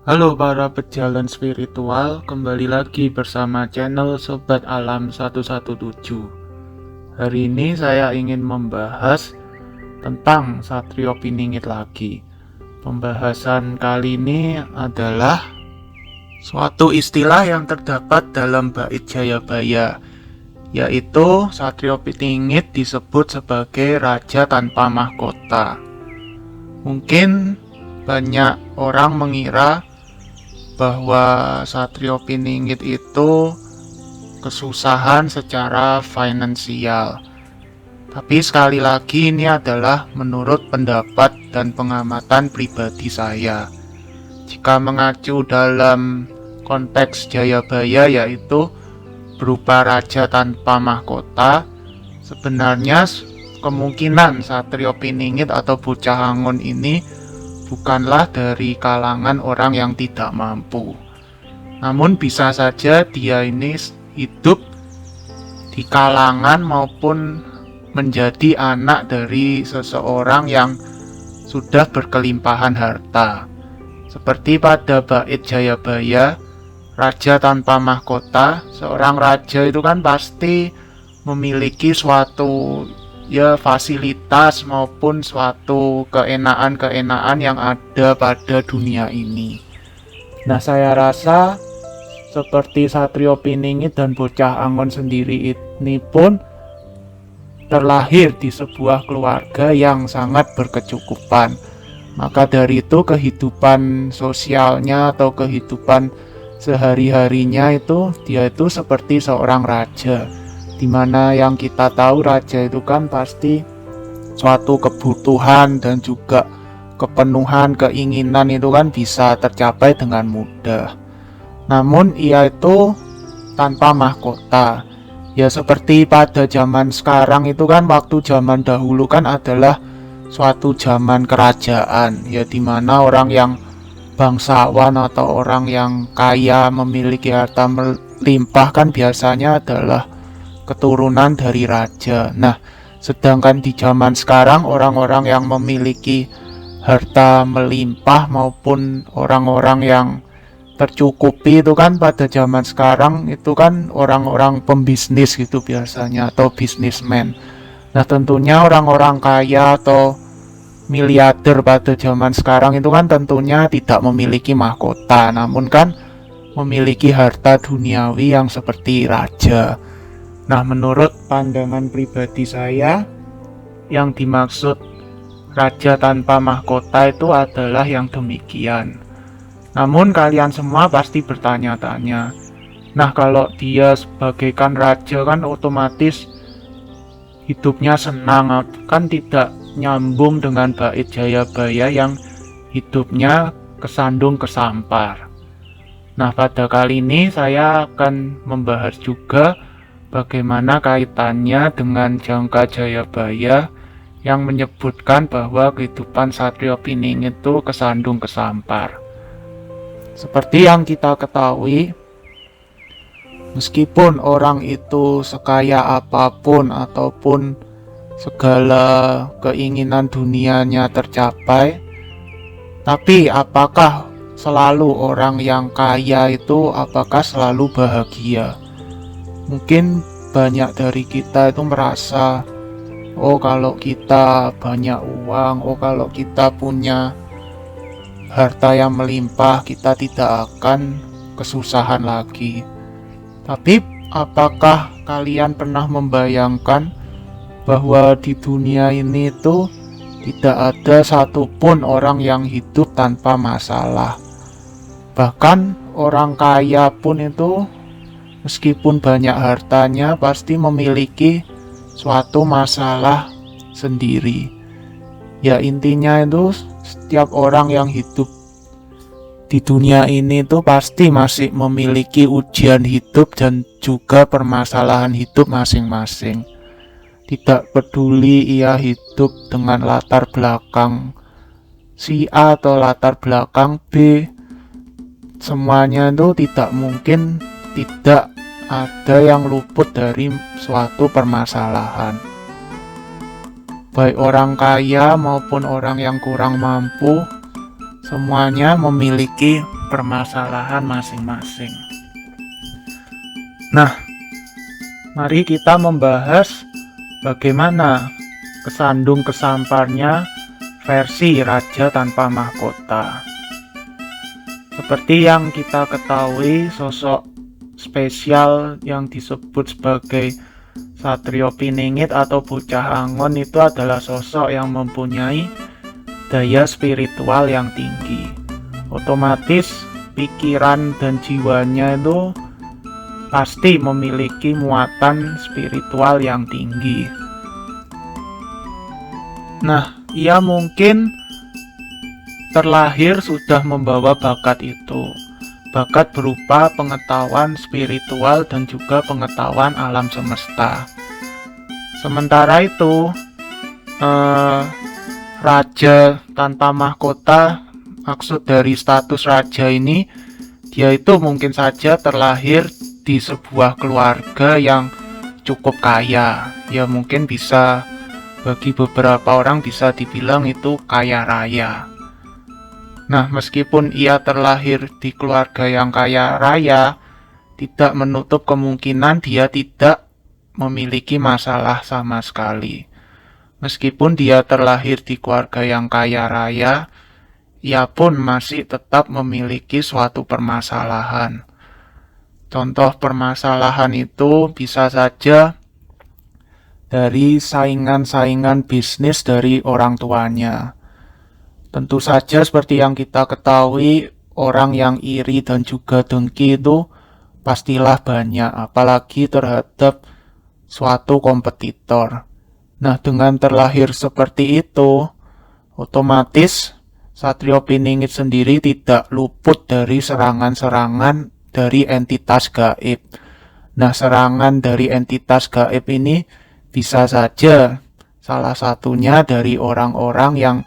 Halo para pejalan spiritual, kembali lagi bersama channel Sobat Alam 117. Hari ini saya ingin membahas tentang Satrio Piningit lagi. Pembahasan kali ini adalah suatu istilah yang terdapat dalam bait Jayabaya, yaitu Satrio Piningit disebut sebagai raja tanpa mahkota. Mungkin banyak orang mengira bahwa Satrio Piningit itu kesusahan secara finansial. Tapi sekali lagi ini adalah menurut pendapat dan pengamatan pribadi saya. Jika mengacu dalam konteks Jayabaya yaitu berupa raja tanpa mahkota, sebenarnya kemungkinan Satrio Piningit atau Bocah Angon ini bukanlah dari kalangan orang yang tidak mampu. Namun bisa saja dia ini hidup di kalangan maupun menjadi anak dari seseorang yang sudah berkelimpahan harta. Seperti pada bait Jayabaya, raja tanpa mahkota, seorang raja itu kan pasti memiliki suatu fasilitas maupun suatu keenaan-keenaan yang ada pada dunia ini. Nah, saya rasa seperti Satrio Piningit dan Bocah Angon sendiri ini pun terlahir di sebuah keluarga yang sangat berkecukupan. Maka dari itu kehidupan sosialnya atau kehidupan sehari-harinya dia itu seperti seorang raja. Dimana yang kita tahu raja itu kan pasti suatu kebutuhan dan juga kepenuhan keinginan itu kan bisa tercapai dengan mudah. Namun ia itu tanpa mahkota. Ya seperti pada zaman sekarang itu kan waktu zaman dahulu kan adalah suatu zaman kerajaan. Ya dimana orang yang bangsawan atau orang yang kaya memiliki harta melimpah kan biasanya adalah keturunan dari raja. Nah, sedangkan di zaman sekarang orang-orang yang memiliki harta melimpah maupun orang-orang yang tercukupi itu kan pada zaman sekarang itu kan orang-orang pembisnis gitu biasanya atau bisnismen. Nah, tentunya orang-orang kaya atau miliarder pada zaman sekarang itu kan tentunya tidak memiliki mahkota, namun kan memiliki harta duniawi yang seperti raja. Nah, menurut pandangan pribadi saya, yang dimaksud raja tanpa mahkota itu adalah yang demikian. Namun kalian semua pasti bertanya-tanya, nah kalau dia sebagaikan raja kan otomatis hidupnya senang, kan tidak nyambung dengan bait Jayabaya yang hidupnya kesandung kesampar. Nah, pada kali ini saya akan membahas juga bagaimana kaitannya dengan jangka Jayabaya yang menyebutkan bahwa kehidupan Satrio Piningit itu kesandung kesampar. Seperti yang kita ketahui, meskipun orang itu sekaya apapun ataupun segala keinginan dunianya tercapai, tapi apakah selalu orang yang kaya itu apakah selalu bahagia? Mungkin banyak dari kita itu merasa, oh kalau kita banyak uang, oh kalau kita punya harta yang melimpah, kita tidak akan kesusahan lagi. Tapi apakah kalian pernah membayangkan bahwa di dunia ini itu tidak ada satupun orang yang hidup tanpa masalah? Bahkan orang kaya pun itu meskipun banyak hartanya pasti memiliki suatu masalah sendiri. Ya intinya itu setiap orang yang hidup di dunia ini itu pasti masih memiliki ujian hidup dan juga permasalahan hidup masing-masing. Tidak peduli ia hidup dengan latar belakang si A atau latar belakang B, semuanya itu tidak mungkin tidak ada yang luput dari suatu permasalahan. Baik orang kaya maupun orang yang kurang mampu, semuanya memiliki permasalahan masing-masing. Nah, mari kita membahas bagaimana kesandung kesamparnya versi Raja Tanpa Mahkota. Seperti yang kita ketahui, sosok spesial yang disebut sebagai Satrio Piningit atau Bocah Angon itu adalah sosok yang mempunyai daya spiritual yang tinggi. Otomatis pikiran dan jiwanya itu pasti memiliki muatan spiritual yang tinggi. Nah, ia mungkin terlahir sudah membawa bakat itu. Bakat berupa pengetahuan spiritual dan juga pengetahuan alam semesta. Sementara itu, Raja Tanpa Mahkota, maksud dari status raja ini, dia itu mungkin saja terlahir di sebuah keluarga yang cukup kaya. Ya mungkin bisa, bagi beberapa orang bisa dibilang itu kaya raya. Nah, meskipun ia terlahir di keluarga yang kaya raya, tidak menutup kemungkinan dia tidak memiliki masalah sama sekali. Meskipun dia terlahir di keluarga yang kaya raya, ia pun masih tetap memiliki suatu permasalahan. Contoh permasalahan itu bisa saja dari saingan-saingan bisnis dari orang tuanya. Tentu saja seperti yang kita ketahui, orang yang iri dan juga dengki itu pastilah banyak, apalagi terhadap suatu kompetitor. Nah, dengan terlahir seperti itu, otomatis Satrio Piningit sendiri tidak luput dari serangan-serangan dari entitas gaib. Nah, serangan dari entitas gaib ini bisa saja salah satunya dari orang-orang yang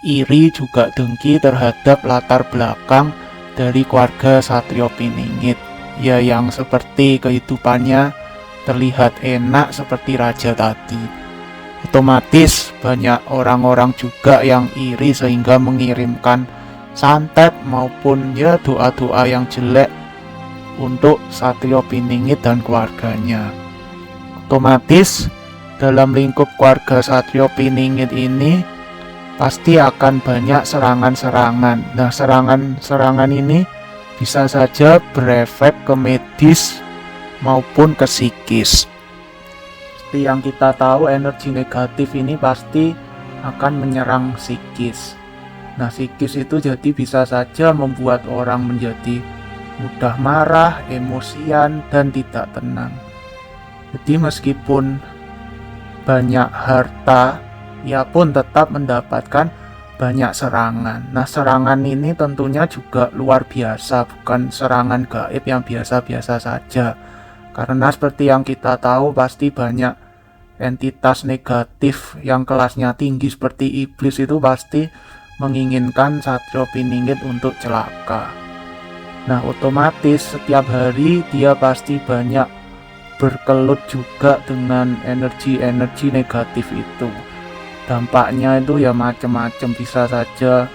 iri juga dengki terhadap latar belakang dari keluarga Satrio Piningit. Ya, yang seperti kehidupannya terlihat enak seperti raja tadi. Otomatis banyak orang-orang juga yang iri sehingga mengirimkan santet maupun ya doa-doa yang jelek untuk Satrio Piningit dan keluarganya. Otomatis dalam lingkup keluarga Satrio Piningit ini pasti akan banyak serangan-serangan. Nah, serangan-serangan ini bisa saja berefek ke medis maupun ke psikis. Seperti yang kita tahu, energi negatif ini pasti akan menyerang psikis. Nah, psikis itu jadi bisa saja membuat orang menjadi mudah marah, emosian, dan tidak tenang. Jadi meskipun banyak harta, ia pun tetap mendapatkan banyak serangan. Nah, serangan ini tentunya juga luar biasa, bukan serangan gaib yang biasa-biasa saja. Karena seperti yang kita tahu, pasti banyak entitas negatif yang kelasnya tinggi seperti iblis itu pasti menginginkan Satrio Piningit untuk celaka. Nah, otomatis setiap hari dia pasti banyak berkelut juga dengan energi-energi negatif itu. Dampaknya itu ya macam-macam, bisa saja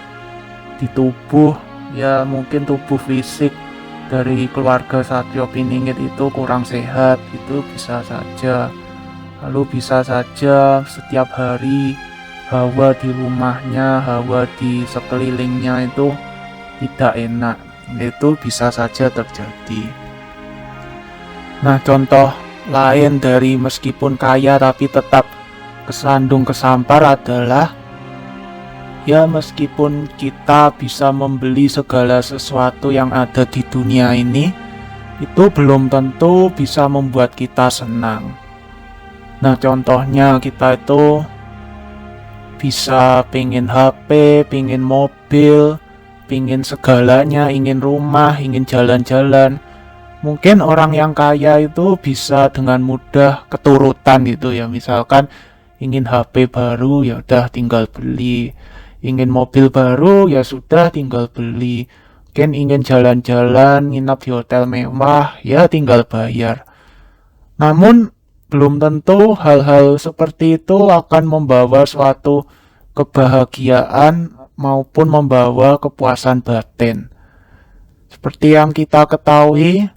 di tubuh, ya mungkin tubuh fisik dari keluarga Satrio Piningit itu kurang sehat, itu bisa saja. Lalu bisa saja setiap hari hawa di rumahnya, hawa di sekelilingnya itu tidak enak. Itu bisa saja terjadi. Nah, contoh lain dari meskipun kaya tapi tetap kesandung kesampar adalah ya meskipun kita bisa membeli segala sesuatu yang ada di dunia ini, itu belum tentu bisa membuat kita senang. Nah, contohnya kita itu bisa pingin HP, pingin mobil, pingin segalanya, ingin rumah, ingin jalan-jalan. Mungkin orang yang kaya itu bisa dengan mudah keturutan gitu ya. Misalkan ingin HP baru, ya udah tinggal beli. Ingin mobil baru, ya sudah tinggal beli. Mungkin ingin jalan-jalan, nginap di hotel mewah, ya tinggal bayar. Namun belum tentu hal-hal seperti itu akan membawa suatu kebahagiaan maupun membawa kepuasan batin. Seperti yang kita ketahui,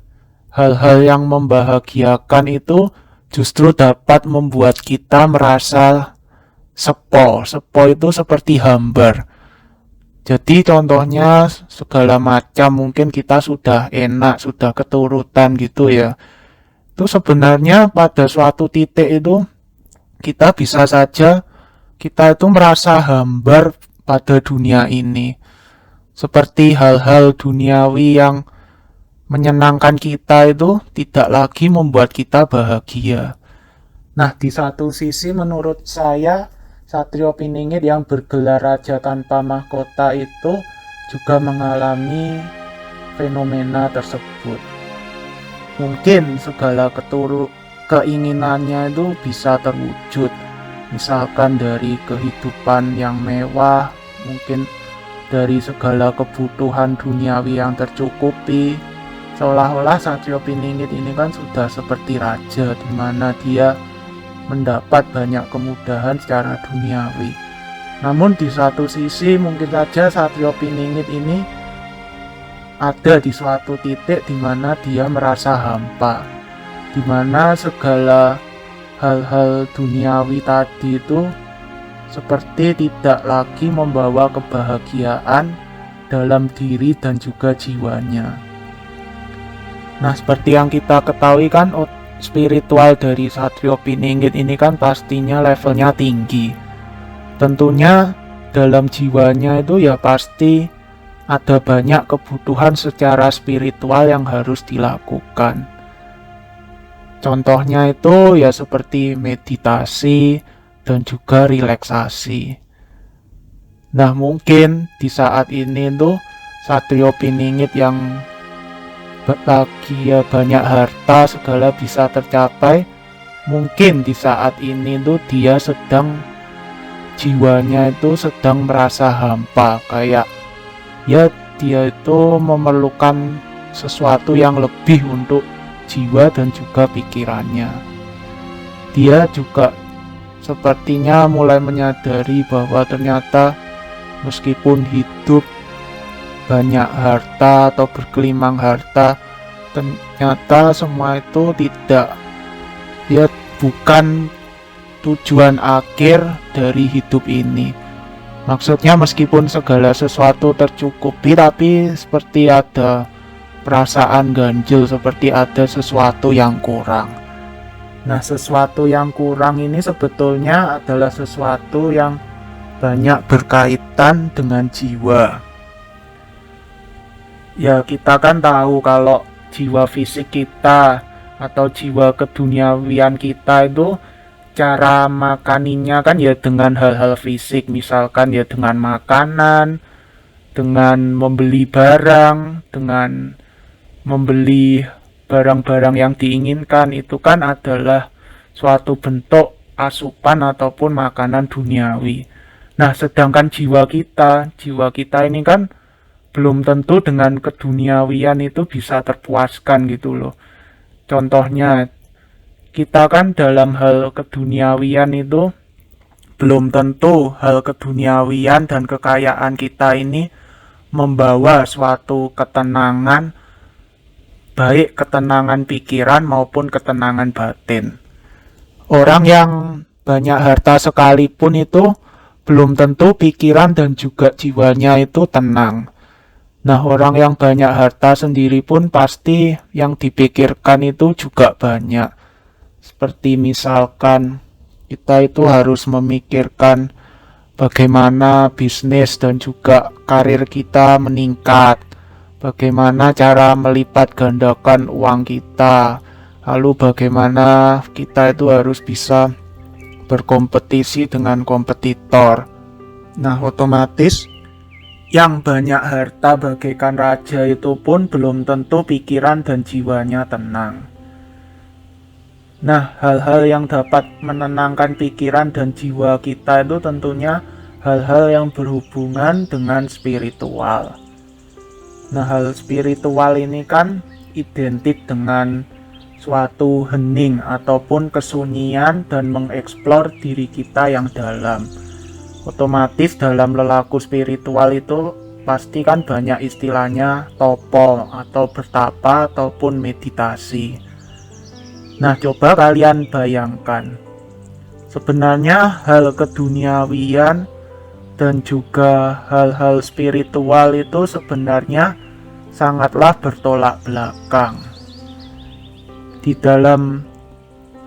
hal-hal yang membahagiakan itu justru dapat membuat kita merasa sepo. Sepo itu seperti hambar. Jadi contohnya segala macam mungkin kita sudah enak, sudah keturutan gitu ya. Itu sebenarnya pada suatu titik itu kita bisa saja kita itu merasa hambar pada dunia ini. Seperti hal-hal duniawi yang menyenangkan kita itu tidak lagi membuat kita bahagia. Nah, di satu sisi menurut saya Satrio Piningit yang bergelar raja tanpa mahkota itu juga mengalami fenomena tersebut. Mungkin segala keinginannya itu bisa terwujud. Misalkan dari kehidupan yang mewah, mungkin dari segala kebutuhan duniawi yang tercukupi. Seolah-olah Satrio Piningit ini kan sudah seperti raja, di mana dia mendapat banyak kemudahan secara duniawi. Namun di satu sisi mungkin saja Satrio Piningit ini ada di suatu titik di mana dia merasa hampa, di mana segala hal-hal duniawi tadi itu seperti tidak lagi membawa kebahagiaan dalam diri dan juga jiwanya. Nah, seperti yang kita ketahui kan, spiritual dari Satrio Piningit ini kan pastinya levelnya tinggi. Tentunya dalam jiwanya itu ya pasti ada banyak kebutuhan secara spiritual yang harus dilakukan. Contohnya itu ya seperti meditasi dan juga relaksasi. Nah, mungkin di saat ini tuh Satrio Piningit yang lagi ya banyak harta segala bisa tercapai, mungkin di saat ini tuh dia sedang jiwanya itu sedang merasa hampa, kayak ya dia itu memerlukan sesuatu yang lebih untuk jiwa dan juga pikirannya. Dia juga sepertinya mulai menyadari bahwa ternyata meskipun hidup banyak harta atau bergelimang harta, ternyata semua itu tidak, ya bukan tujuan akhir dari hidup ini. Maksudnya meskipun segala sesuatu tercukupi, tapi seperti ada perasaan ganjil, seperti ada sesuatu yang kurang. Nah, sesuatu yang kurang ini sebetulnya adalah sesuatu yang banyak berkaitan dengan jiwa. Ya, kita kan tahu kalau jiwa fisik kita atau jiwa keduniawian kita itu cara makaninya kan ya dengan hal-hal fisik, misalkan ya dengan makanan, dengan membeli barang, dengan membeli barang-barang yang diinginkan. Itu kan adalah suatu bentuk asupan ataupun makanan duniawi. Nah, sedangkan jiwa kita ini kan belum tentu dengan keduniawian itu bisa terpuaskan gitu loh. Contohnya, kita kan dalam hal keduniawian itu belum tentu hal keduniawian dan kekayaan kita ini membawa suatu ketenangan, baik ketenangan pikiran maupun ketenangan batin. Orang yang banyak harta sekalipun itu belum tentu pikiran dan juga jiwanya itu tenang. Nah, orang yang banyak harta sendiri pun pasti yang dipikirkan itu juga banyak. Seperti misalkan kita itu harus memikirkan bagaimana bisnis dan juga karir kita meningkat, bagaimana cara melipat gandakan uang kita, lalu bagaimana kita itu harus bisa berkompetisi dengan kompetitor. Nah, otomatis yang banyak harta bagaikan raja itu pun belum tentu pikiran dan jiwanya tenang. Nah, hal-hal yang dapat menenangkan pikiran dan jiwa kita itu tentunya hal-hal yang berhubungan dengan spiritual. Nah, hal spiritual ini kan identik dengan suatu hening ataupun kesunyian dan mengeksplor diri kita yang dalam. Otomatis dalam lelaku spiritual itu pasti kan banyak istilahnya topo atau bertapa ataupun meditasi. Nah, coba kalian bayangkan, sebenarnya hal keduniawian dan juga hal-hal spiritual itu sebenarnya sangatlah bertolak belakang. Di dalam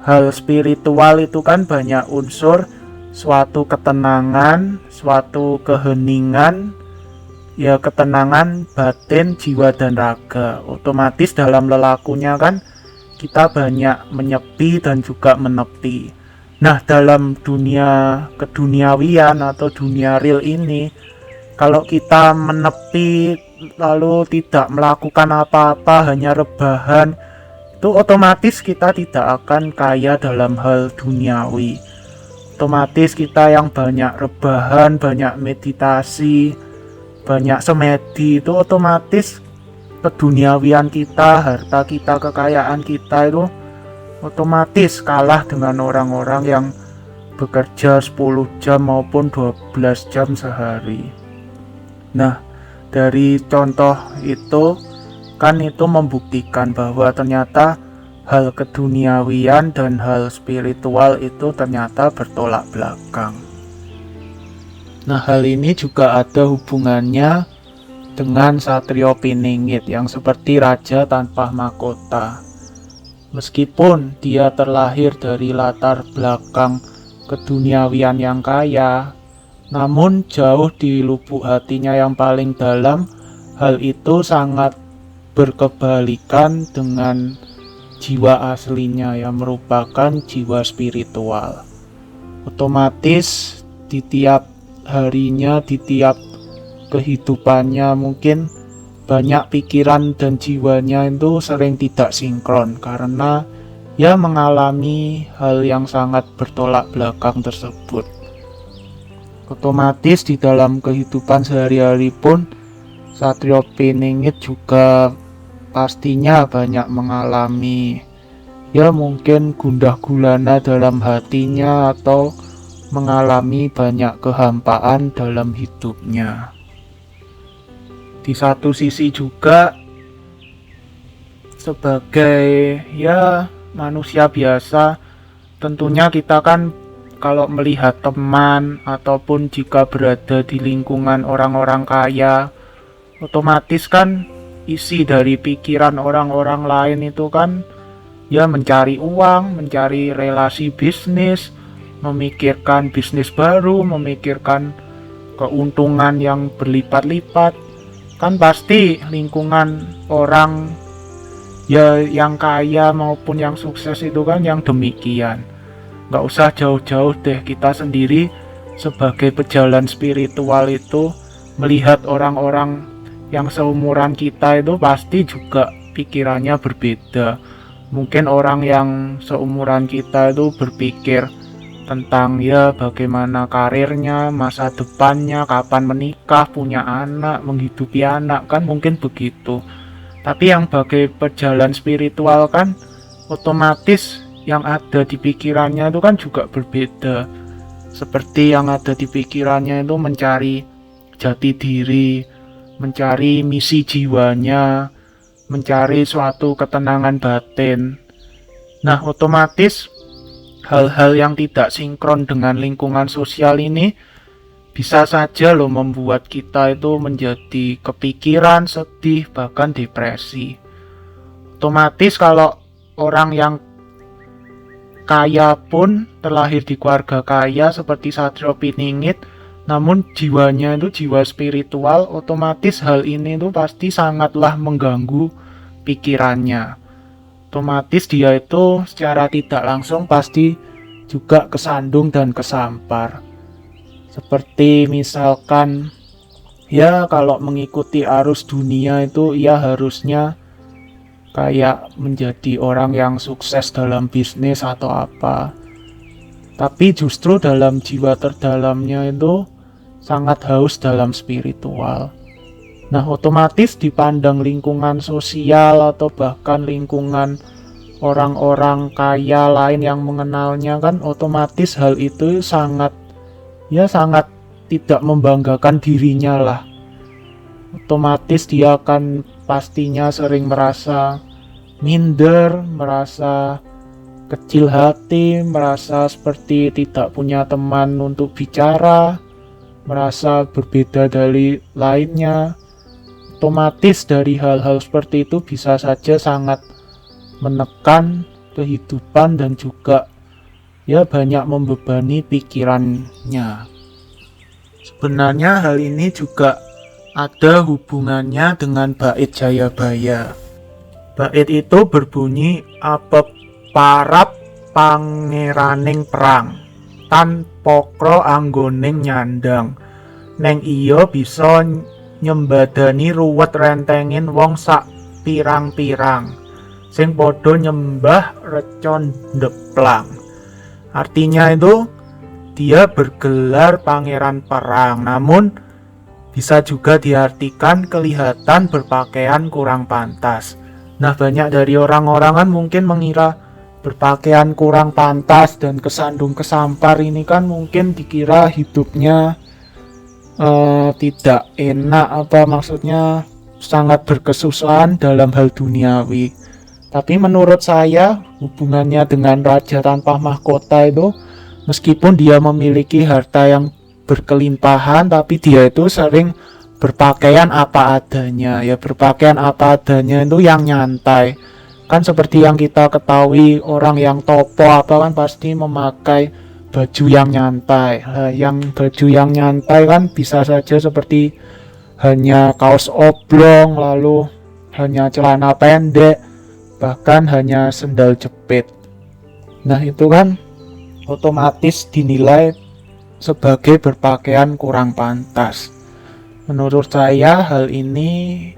hal spiritual itu kan banyak unsur suatu ketenangan, suatu keheningan, ya ketenangan batin, jiwa dan raga. Otomatis dalam lelakunya kan kita banyak menyepi dan juga menepi. Nah, dalam dunia keduniawian atau dunia real ini, kalau kita menepi lalu tidak melakukan apa-apa, hanya rebahan, itu otomatis kita tidak akan kaya dalam hal duniawi. Otomatis kita yang banyak rebahan, banyak meditasi, banyak semedi, itu otomatis keduniawian kita, harta kita, kekayaan kita itu otomatis kalah dengan orang-orang yang bekerja 10 jam maupun 12 jam sehari. Nah, dari contoh itu kan itu membuktikan bahwa ternyata hal keduniawian dan hal spiritual itu ternyata bertolak belakang. Nah, hal ini juga ada hubungannya dengan Satrio Piningit yang seperti raja tanpa mahkota. Meskipun dia terlahir dari latar belakang keduniawian yang kaya, namun jauh di lubuk hatinya yang paling dalam, hal itu sangat berkebalikan dengan jiwa aslinya yang merupakan jiwa spiritual. Otomatis di tiap harinya, di tiap kehidupannya mungkin banyak pikiran dan jiwanya itu sering tidak sinkron karena ia mengalami hal yang sangat bertolak belakang tersebut. Otomatis di dalam kehidupan sehari-hari pun Satrio Piningit juga pastinya banyak mengalami ya mungkin gundah gulana dalam hatinya atau mengalami banyak kehampaan dalam hidupnya. Di satu sisi juga sebagai ya manusia biasa, tentunya kita kan kalau melihat teman ataupun jika berada di lingkungan orang-orang kaya, otomatis kan isi dari pikiran orang-orang lain itu kan ya mencari uang, mencari relasi bisnis, memikirkan bisnis baru, memikirkan keuntungan yang berlipat-lipat. Kan pasti lingkungan orang ya yang kaya maupun yang sukses itu kan yang demikian. Gak usah jauh-jauh deh, kita sendiri sebagai pejalan spiritual itu melihat orang-orang yang seumuran kita itu pasti juga pikirannya berbeda. Mungkin orang yang seumuran kita itu berpikir tentang ya bagaimana karirnya, masa depannya, kapan menikah, punya anak, menghidupi anak, kan mungkin begitu. Tapi yang sebagai pejalan spiritual kan otomatis yang ada di pikirannya itu kan juga berbeda. Seperti yang ada di pikirannya itu mencari jati diri, mencari misi jiwanya, mencari suatu ketenangan batin. Nah, otomatis hal-hal yang tidak sinkron dengan lingkungan sosial ini bisa saja loh membuat kita itu menjadi kepikiran, sedih, bahkan depresi. Otomatis kalau orang yang kaya pun terlahir di keluarga kaya seperti Satrio Piningit, namun jiwanya itu jiwa spiritual, otomatis hal ini itu pasti sangatlah mengganggu pikirannya. Otomatis dia itu secara tidak langsung pasti juga kesandung dan kesampar. Seperti misalkan ya kalau mengikuti arus dunia itu ya harusnya kayak menjadi orang yang sukses dalam bisnis atau apa. Tapi justru dalam jiwa terdalamnya itu sangat haus dalam spiritual. Nah, otomatis dipandang lingkungan sosial atau bahkan lingkungan orang-orang kaya lain yang mengenalnya kan otomatis hal itu sangat tidak membanggakan dirinya lah. otomatis dia akan pastinya sering merasa minder, merasa kecil hati, merasa seperti tidak punya teman untuk bicara, merasa berbeda dari lainnya. Otomatis dari hal-hal seperti itu bisa saja sangat menekan kehidupan dan juga ya banyak membebani pikirannya. Sebenarnya hal ini juga ada hubungannya dengan bait Jayabaya. Bait itu berbunyi apep parap pangeraning perang tan pokro anggoning nyandang neng iyo bisa nyembadani ruwet rentengin wong sak pirang-pirang sing podo nyembah recon ndeplang. Artinya itu dia bergelar pangeran perang, namun bisa juga diartikan kelihatan berpakaian kurang pantas. Nah, banyak dari orang-orang kan mungkin mengira berpakaian kurang pantas dan kesandung kesampar ini kan mungkin dikira hidupnya tidak enak, maksudnya sangat berkesusahan dalam hal duniawi. Tapi menurut saya hubungannya dengan raja tanpa mahkota itu, meskipun dia memiliki harta yang berkelimpahan, tapi dia itu sering berpakaian apa adanya. Ya, berpakaian apa adanya itu yang nyantai. Kan seperti yang kita ketahui, orang yang topo kan pasti memakai baju yang nyantai. Yang baju yang nyantai kan bisa saja seperti hanya kaos oblong, lalu hanya celana pendek, bahkan hanya sendal jepit. Nah, itu kan otomatis dinilai sebagai berpakaian kurang pantas. Menurut saya hal ini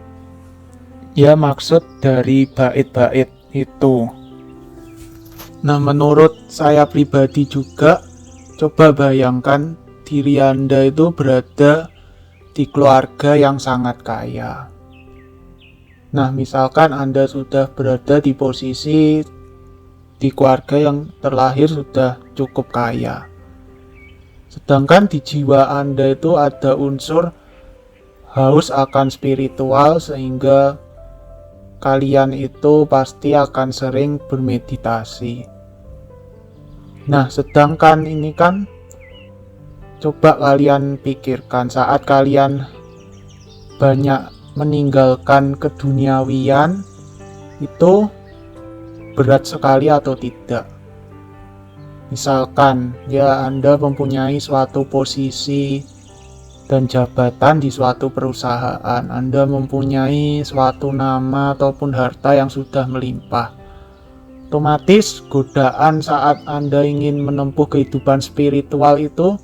ya maksud dari bait-bait itu. Nah, menurut saya pribadi juga, coba bayangkan diri Anda itu berada di keluarga yang sangat kaya. Nah, misalkan Anda sudah berada di posisi di keluarga yang terlahir sudah cukup kaya. Sedangkan di jiwa Anda itu ada unsur haus akan spiritual, sehingga kalian itu pasti akan sering bermeditasi. Nah, sedangkan ini kan coba kalian pikirkan saat kalian banyak meninggalkan keduniawian, itu berat sekali atau tidak? Misalkan ya Anda mempunyai suatu posisi dan jabatan di suatu perusahaan, Anda mempunyai suatu nama ataupun harta yang sudah melimpah. Otomatis godaan saat Anda ingin menempuh kehidupan spiritual itu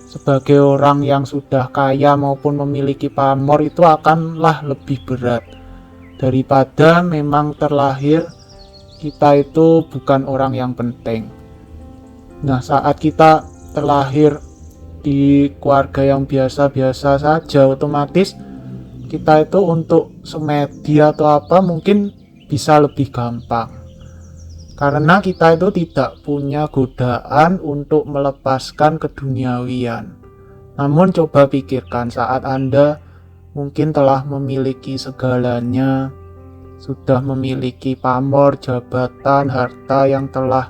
sebagai orang yang sudah kaya maupun memiliki pamor itu akanlah lebih berat daripada memang terlahir kita itu bukan orang yang penting. Nah, saat kita terlahir di keluarga yang biasa-biasa saja, otomatis kita itu untuk semedi atau apa mungkin bisa lebih gampang. Karena kita itu tidak punya godaan untuk melepaskan keduniawian. Namun coba pikirkan saat Anda mungkin telah memiliki segalanya, sudah memiliki pamor, jabatan, harta yang telah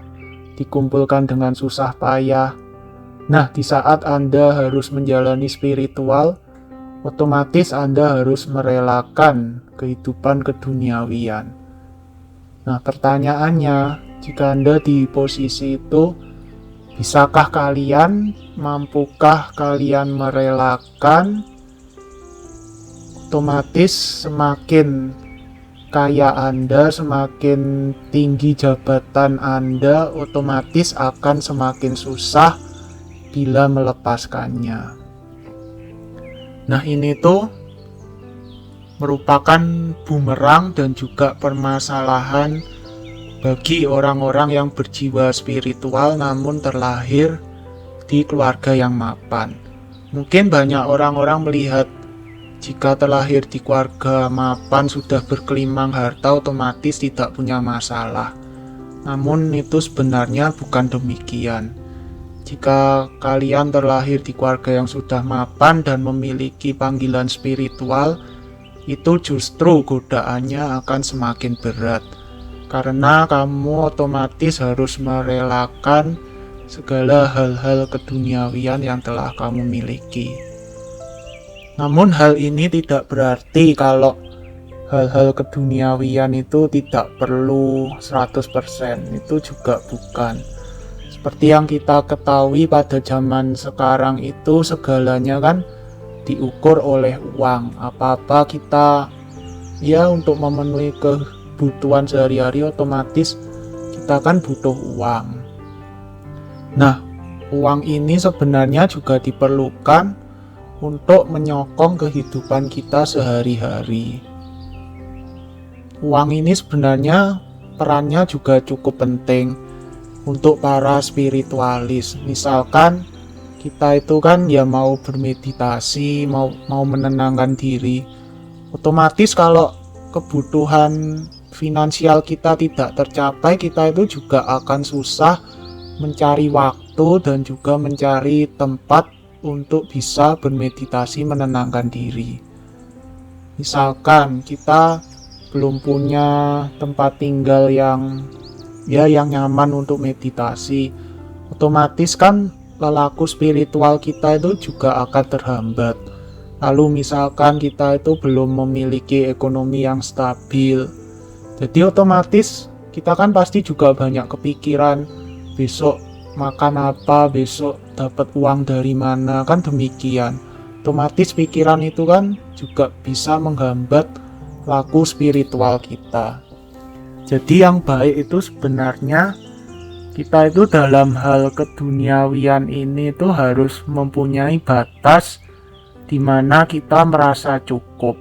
dikumpulkan dengan susah payah. Nah, di saat Anda harus menjalani spiritual, otomatis Anda harus merelakan kehidupan keduniawian. Nah, pertanyaannya, jika Anda di posisi itu, bisakah kalian, mampukah kalian merelakan? Otomatis semakin kaya Anda, semakin tinggi jabatan Anda, otomatis akan semakin susah bila melepaskannya. Nah, ini tuh merupakan bumerang dan juga permasalahan bagi orang-orang yang berjiwa spiritual namun terlahir di keluarga yang mapan. Mungkin banyak orang-orang melihat jika terlahir di keluarga mapan sudah berkelimang harta otomatis tidak punya masalah. Namun itu sebenarnya bukan demikian. Jika kalian terlahir di keluarga yang sudah mapan dan memiliki panggilan spiritual, itu justru godaannya akan semakin berat. Karena kamu otomatis harus merelakan segala hal-hal keduniawian yang telah kamu miliki. Namun hal ini tidak berarti kalau hal-hal keduniawian itu tidak perlu 100%, itu juga bukan. Seperti yang kita ketahui pada zaman sekarang itu segalanya kan diukur oleh uang. Apa-apa kita untuk memenuhi kebutuhan sehari-hari otomatis kita kan butuh uang. Nah, uang ini sebenarnya juga diperlukan untuk menyokong kehidupan kita sehari-hari. Uang ini sebenarnya perannya juga cukup penting untuk para spiritualis. Misalkan kita itu kan mau bermeditasi, mau menenangkan diri. Otomatis kalau kebutuhan finansial kita tidak tercapai, kita itu juga akan susah mencari waktu dan juga mencari tempat untuk bisa bermeditasi menenangkan diri. Misalkan kita belum punya tempat tinggal yang nyaman untuk meditasi, otomatis kan lelaku spiritual kita itu juga akan terhambat. Lalu misalkan kita itu belum memiliki ekonomi yang stabil, jadi otomatis kita kan pasti juga banyak kepikiran, besok makan apa, besok dapat uang dari mana, kan demikian. Otomatis pikiran itu kan juga bisa menghambat laku spiritual kita. Jadi yang baik itu sebenarnya kita itu dalam hal keduniawian ini tuh harus mempunyai batas di mana kita merasa cukup.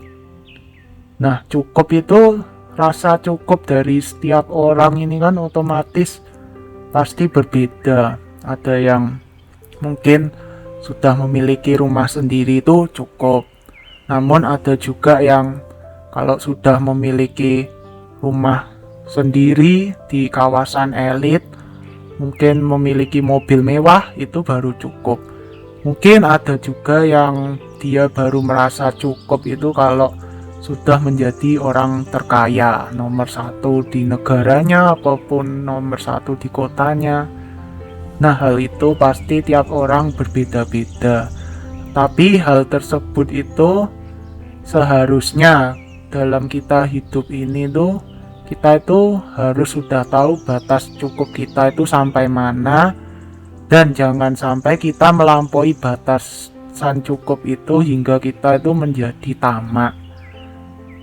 Nah, cukup itu, rasa cukup dari setiap orang ini kan otomatis pasti berbeda. Ada yang mungkin sudah memiliki rumah sendiri itu cukup. Namun ada juga yang kalau sudah memiliki rumah sendiri di kawasan elit, mungkin memiliki mobil mewah, itu baru cukup. Mungkin ada juga yang dia baru merasa cukup itu kalau sudah menjadi orang terkaya, nomor 1 di negaranya ataupun nomor 1 di kotanya. Nah, hal itu pasti tiap orang berbeda-beda. Tapi hal tersebut itu seharusnya dalam kita hidup ini tuh kita itu harus sudah tahu batas cukup kita itu sampai mana, dan jangan sampai kita melampaui batasan cukup itu hingga kita itu menjadi tamak.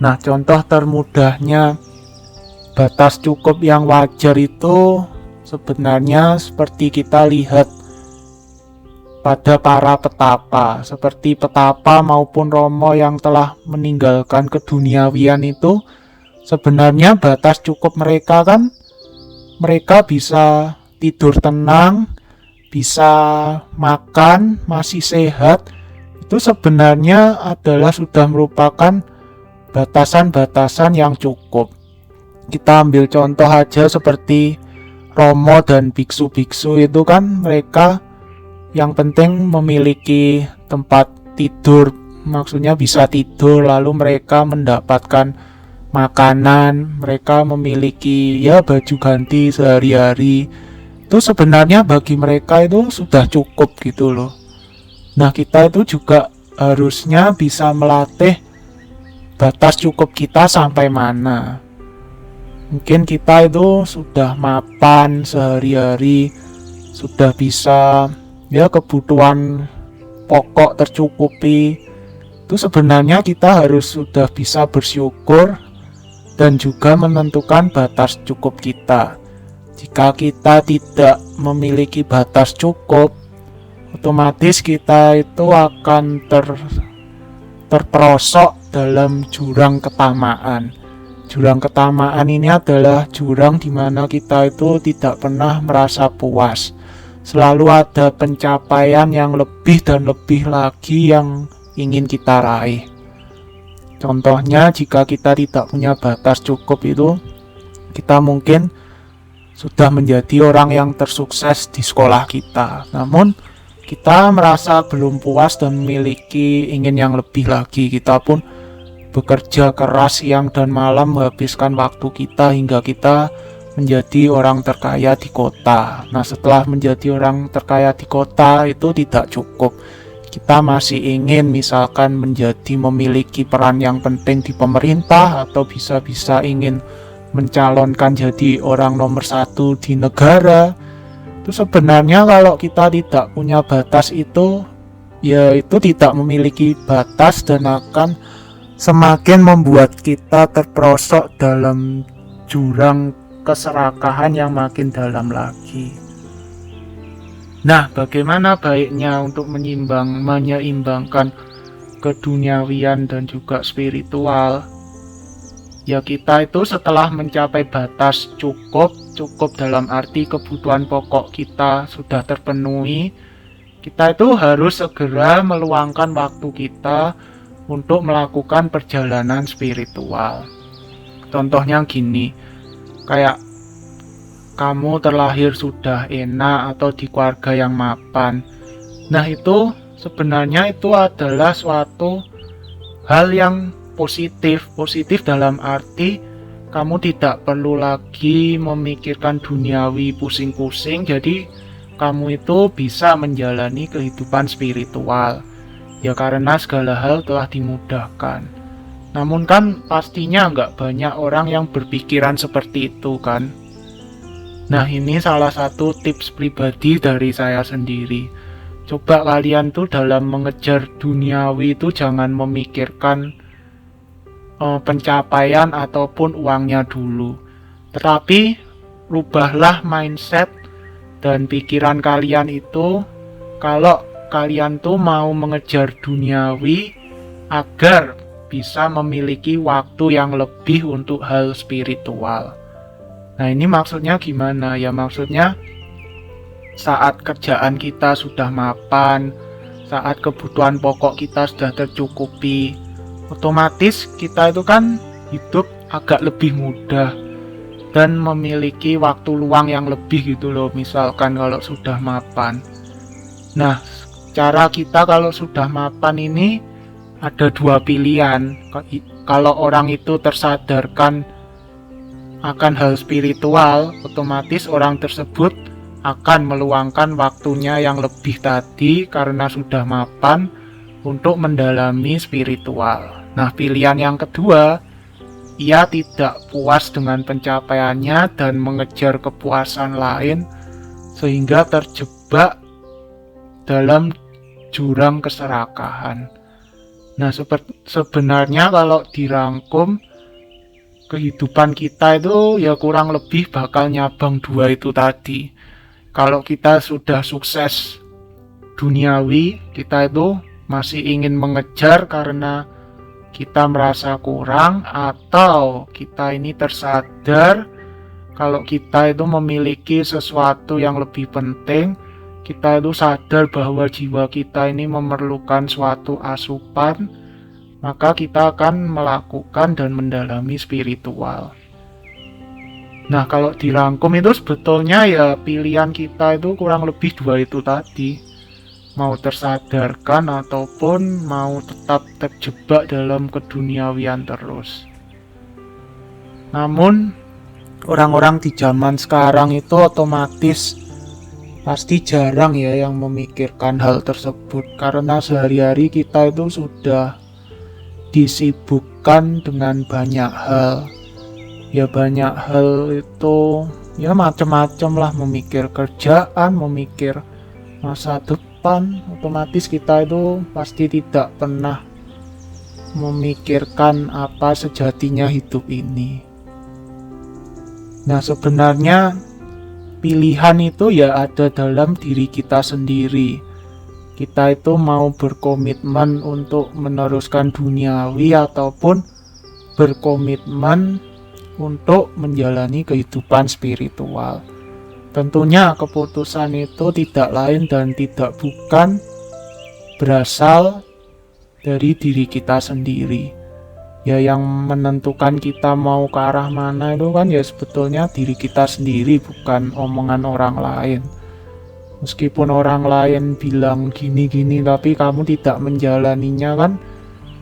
Nah, contoh termudahnya batas cukup yang wajar itu sebenarnya seperti kita lihat pada para petapa, seperti petapa maupun Romo yang telah meninggalkan keduniawian itu. Sebenarnya batas cukup mereka kan, mereka bisa tidur tenang, bisa makan, masih sehat. Itu sebenarnya adalah sudah merupakan batasan-batasan yang cukup. Kita ambil contoh aja seperti Romo dan biksu-biksu itu kan mereka yang penting memiliki tempat tidur, maksudnya bisa tidur, lalu mereka mendapatkan makanan, mereka memiliki baju ganti sehari-hari. Itu sebenarnya bagi mereka itu sudah cukup gitu loh. Nah, kita itu juga harusnya bisa melatih batas cukup kita sampai mana. Mungkin kita itu sudah mapan sehari-hari, sudah bisa kebutuhan pokok tercukupi. Itu sebenarnya kita harus sudah bisa bersyukur dan juga menentukan batas cukup kita. Jika kita tidak memiliki batas cukup, otomatis kita itu akan terperosok dalam jurang ketamaan. Jurang ketamaan ini adalah jurang di mana kita itu tidak pernah merasa puas. Selalu ada pencapaian yang lebih dan lebih lagi yang ingin kita raih. Contohnya, jika kita tidak punya batas cukup itu, kita mungkin sudah menjadi orang yang tersukses di sekolah kita. Namun, kita merasa belum puas dan memiliki ingin yang lebih lagi. Kita pun bekerja keras siang dan malam, menghabiskan waktu kita hingga kita menjadi orang terkaya di kota. Nah, setelah menjadi orang terkaya di kota itu tidak cukup. Kita masih ingin misalkan memiliki peran yang penting di pemerintah, atau bisa-bisa ingin mencalonkan jadi orang nomor satu di negara. Itu sebenarnya kalau kita tidak punya batas itu, ya itu tidak memiliki batas dan akan semakin membuat kita terperosok dalam jurang keserakahan yang makin dalam lagi. Nah, bagaimana baiknya untuk menyeimbangkan keduniawian dan juga spiritual? Ya, kita itu setelah mencapai batas cukup dalam arti kebutuhan pokok kita sudah terpenuhi, kita itu harus segera meluangkan waktu kita untuk melakukan perjalanan spiritual. Contohnya gini, kayak kamu terlahir sudah enak atau di keluarga yang mapan. Nah, itu sebenarnya itu adalah suatu hal yang positif dalam arti kamu tidak perlu lagi memikirkan duniawi pusing-pusing, jadi kamu itu bisa menjalani kehidupan spiritual. Ya, karena segala hal telah dimudahkan. Namun kan pastinya nggak banyak orang yang berpikiran seperti itu kan. Nah, ini salah satu tips pribadi dari saya sendiri. Coba kalian tuh dalam mengejar duniawi itu jangan memikirkan pencapaian ataupun uangnya dulu. Tetapi rubahlah mindset dan pikiran kalian itu kalau kalian tuh mau mengejar duniawi agar bisa memiliki waktu yang lebih untuk hal spiritual. Nah, ini maksudnya gimana? Ya, maksudnya saat kerjaan kita sudah mapan, saat kebutuhan pokok kita sudah tercukupi, otomatis kita itu kan hidup agak lebih mudah dan memiliki waktu luang yang lebih gitu loh, misalkan kalau sudah mapan. Nah, cara kita kalau sudah mapan ini ada dua pilihan. Kalau orang itu tersadarkan akan hal spiritual, otomatis orang tersebut akan meluangkan waktunya yang lebih tadi karena sudah mapan untuk mendalami spiritual. Nah, pilihan yang kedua, ia tidak puas dengan pencapaiannya dan mengejar kepuasan lain sehingga terjebak dalam jurang keserakahan. Nah, sebenarnya kalau dirangkum, kehidupan kita itu ya kurang lebih bakal nyabang dua itu tadi. Kalau kita sudah sukses duniawi, kita itu masih ingin mengejar karena kita merasa kurang, atau kita ini tersadar kalau kita itu memiliki sesuatu yang lebih penting. Kita itu sadar bahwa jiwa kita ini memerlukan suatu asupan, maka kita akan melakukan dan mendalami spiritual. Nah, kalau dirangkum itu sebetulnya ya pilihan kita itu kurang lebih dua itu tadi. Mau tersadarkan ataupun mau tetap terjebak dalam keduniawian terus. Namun, orang-orang di zaman sekarang itu otomatis pasti jarang ya yang memikirkan hal tersebut, karena sehari-hari kita itu sudah disibukkan dengan banyak hal. Ya, banyak hal itu ya macam-macam lah, memikir kerjaan, memikir masa depan. Otomatis kita itu pasti tidak pernah memikirkan apa sejatinya hidup ini. Nah, sebenarnya pilihan itu ya ada dalam diri kita sendiri. Kita itu mau berkomitmen untuk meneruskan duniawi ataupun berkomitmen untuk menjalani kehidupan spiritual. Tentunya keputusan itu tidak lain dan tidak bukan berasal dari diri kita sendiri. Ya, yang menentukan kita mau ke arah mana itu kan ya sebetulnya diri kita sendiri, bukan omongan orang lain. Meskipun orang lain bilang gini-gini tapi kamu tidak menjalaninya kan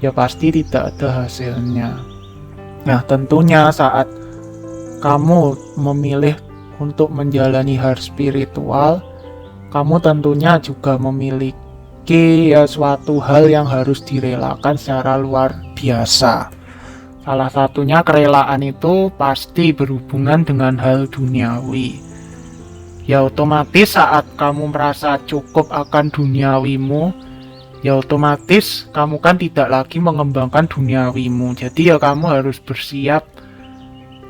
ya pasti tidak ada hasilnya. Nah, tentunya saat kamu memilih untuk menjalani hal spiritual, kamu tentunya juga memiliki ya suatu hal yang harus direlakan secara luar biasa. Salah satunya kerelaan itu pasti berhubungan dengan hal duniawi. Ya otomatis saat kamu merasa cukup akan duniawimu, ya otomatis kamu kan tidak lagi mengembangkan duniawimu. Jadi ya kamu harus bersiap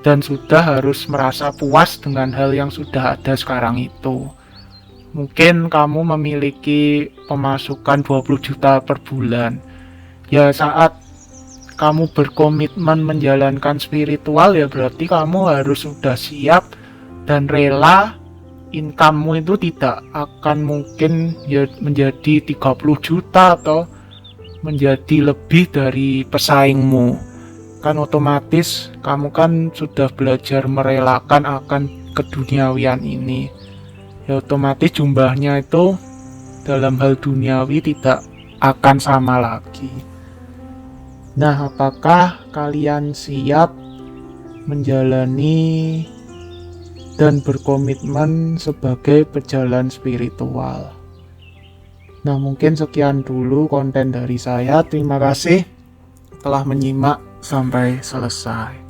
dan sudah harus merasa puas dengan hal yang sudah ada sekarang itu. Mungkin kamu memiliki pemasukan 20 juta per bulan. Ya saat kamu berkomitmen menjalankan spiritual, ya berarti kamu harus sudah siap dan rela income-mu itu tidak akan mungkin ya menjadi 30 juta atau menjadi lebih dari pesaingmu. Kan otomatis kamu kan sudah belajar merelakan akan keduniawian ini. Ya otomatis jumlahnya itu dalam hal duniawi tidak akan sama lagi. Nah, apakah kalian siap menjalani dan berkomitmen sebagai pejalan spiritual? Nah, mungkin sekian dulu konten dari saya. Terima kasih telah menyimak sampai selesai.